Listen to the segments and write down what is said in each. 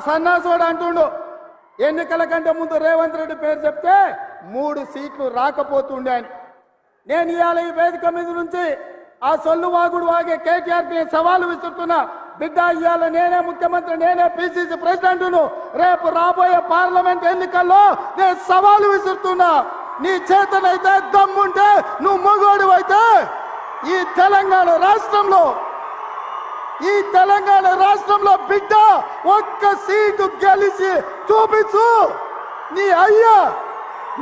సన్నాసుడు అంటుండు ఎన్నికల కంటే ముందు రేవంత్ రెడ్డి పేరు చెప్తే 3 సీట్లు రాకపోతుండే అని. నేను ఇవాళ ఈ వేదిక మీద నుంచి ఆ సొల్లు వాగుడు వాగే కేటీఆర్కి సవాలు విసురుతున్నా. బిడ్డ, ఇవాళ నేనే ముఖ్యమంత్రి, నేనే పిసిసి ప్రెసిడెంట్ను. రేపు రాబోయే పార్లమెంట్ ఎన్నికల్లో నేను సవాలు విసురుతున్నా. నీ చేతనైతే దమ్ముంటే, నువ్వు మగోడు అయితే ఈ తెలంగాణ రాష్ట్రంలో బిడ్డ ఒక్క సీటు గెలిచి చూపించు. నీ అయ్యా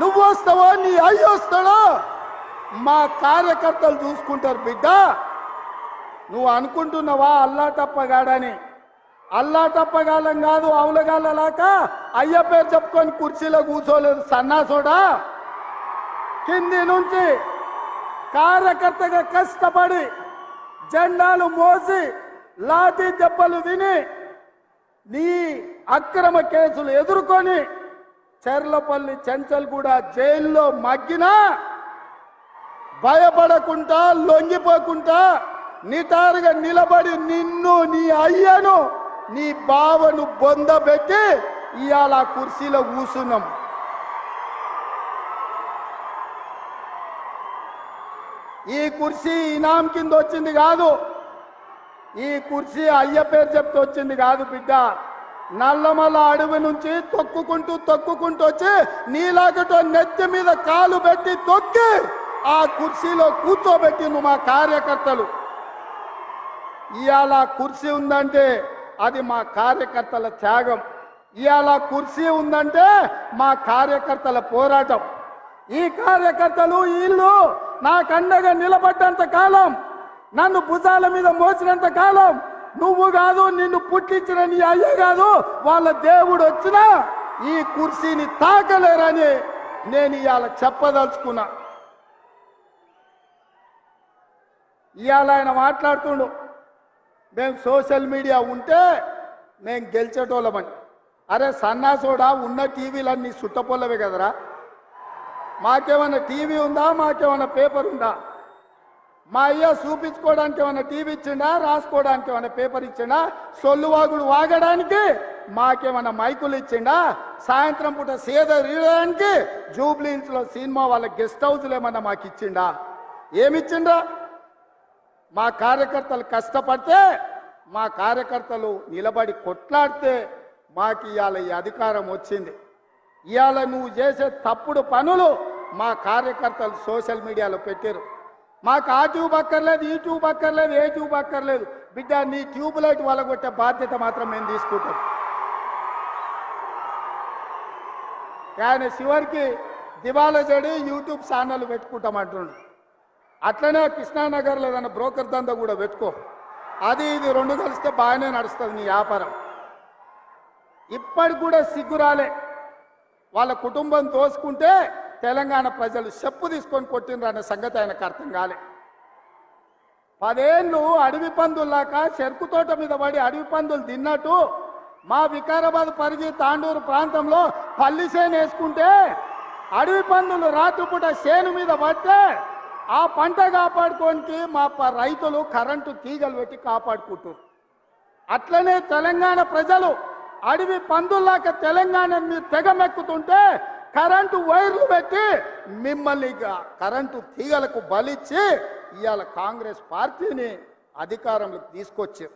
నువ్వు వస్తావో నీ అయ్య వస్తాడో మా కార్యకర్తలు చూసుకుంటారు. బిడ్డ, నువ్వు అనుకుంటున్నావా అల్లా తప్పగాడని? అల్లా తప్పగాలం కాదు, అవులగాలలాక అయ్య పేరు చెప్పుకొని కుర్చీలో కూర్చోలేదు సన్నాసోడా. కింది నుంచి కార్యకర్తగా కష్టపడి జెండాలు మోసి లాఠీ దెబ్బలు విని నీ అక్రమ కేసులు ఎదుర్కొని చెర్లపల్లి చెంచల్గూడ జైల్లో మగ్గినా భయపడకుండా లొంగిపోకుండా నిటారుగా నిలబడి నిన్ను, నీ అయ్యను, నీ బావను బొందబెట్టి ఇవాళ కుర్చీలో కూర్చున్నాం. ఈ కుర్చీ ఇనాం కింద వచ్చింది కాదు, ఈ కుర్చీ అయ్య పేరు చెప్తే వచ్చింది కాదు బిడ్డ. నల్లమల్ల అడవి నుంచి తొక్కుకుంటూ వచ్చి నీలాగటో నెత్తి మీద కాలు పెట్టి తొక్కి ఆ కుర్చీలో కూర్చోబెట్టింది మా కార్యకర్తలు. ఇవాళ కుర్చీ ఉందంటే అది మా కార్యకర్తల త్యాగం. ఇవాళ కుర్చీ ఉందంటే మా కార్యకర్తల పోరాటం. ఈ కార్యకర్తలు వీళ్ళు నాకు అండగా నిలబడ్డంత కాలం, నన్ను భుజాల మీద మోసినంత కాలం, నువ్వు కాదు, నిన్ను పుట్టించిన నీ అయ్య కాదు, వాళ్ళ దేవుడు వచ్చినా ఈ కుర్చీని తాకలేరని నేను ఇవాళ చెప్పదలుచుకున్నా. ఇవాళ ఆయన మాట్లాడుతుండు మేము సోషల్ మీడియా ఉంటే మేము గెలిచేటోళ్ళమని. అరే సన్నాసోడా, ఉన్న టీవీలన్నీ సుట్టపొల్లవే కదరా. మాకేమైనా టీవీ ఉందా? మాకేమైనా పేపర్ ఉందా? మా అయ్య చూపించుకోవడానికి ఏమైనా టీవీ ఇచ్చిండా? రాసుకోవడానికి ఏమైనా పేపర్ ఇచ్చిండా? సొల్లువాగుడు వాగడానికి మాకేమైనా మైకులు ఇచ్చిండా? సాయంత్రం పూట సేద తీయడానికి జూబ్లీహిల్స్లో సినిమా వాళ్ళ గెస్ట్ హౌస్లు ఏమన్నా మాకు ఇచ్చిండా? ఏమిచ్చిండా? మా కార్యకర్తలు కష్టపడితే, మా కార్యకర్తలు నిలబడి కొట్లాడితే మాకు ఇవాళ ఈ అధికారం వచ్చింది. ఇవాళ నువ్వు చేసే తప్పుడు పనులు మా కార్యకర్తలు సోషల్ మీడియాలో పెట్టారు. మాకు ఆ ట్యూబ్ అక్కర్లేదు, ఈ ట్యూబ్ అక్కర్లేదు, ఏ ట్యూబ్ అక్కర్లేదు. బిడ్డ, నీ ట్యూబ్ లైట్ వలగొట్టే బాధ్యత మాత్రం మేము తీసుకుంటాం. ఆయన చివరికి దివాలా చెడి యూట్యూబ్ ఛానల్ పెట్టుకుంటామంటుండు. అట్లనే కృష్ణానగర్లో ఏదైనా బ్రోకర్ దందా కూడా పెట్టుకో. అది ఇది 2 కలిస్తే బాగానే నడుస్తుంది నీ వ్యాపారం. ఇప్పటికి కూడా సిగ్గురాలే. వాళ్ళ కుటుంబం దోసుకుంటే తెలంగాణ ప్రజలు చెప్పు తీసుకొని కొట్టినరు అనే సంగతి ఆయనకు అర్థం కాలే. 10 ఏళ్ళు అడవి పందుల్లాక చెరుకు తోట మీద పడి అడవి పందులు తిన్నట్టు మా వికారాబాద్ పరిగి తాండూరు ప్రాంతంలో పల్లి చేను వేసుకుంటే అడవి పందులు రాత్రిపూట చేను మీద పడితే ఆ పంట కాపాడుకోనికి మా రైతులు కరెంటు తీగలు పెట్టి కాపాడుకుంటారు. అట్లనే తెలంగాణ ప్రజలు అడవి పందుల్లాక తెలంగాణ మీరు తెగమెక్కుతుంటే కరెంటు వైర్లు పెట్టి మిమ్మల్ని కరెంటు తీగలకు బలిచ్చి ఇవాళ కాంగ్రెస్ పార్టీని అధికారంలోకి తీసుకొచ్చారు.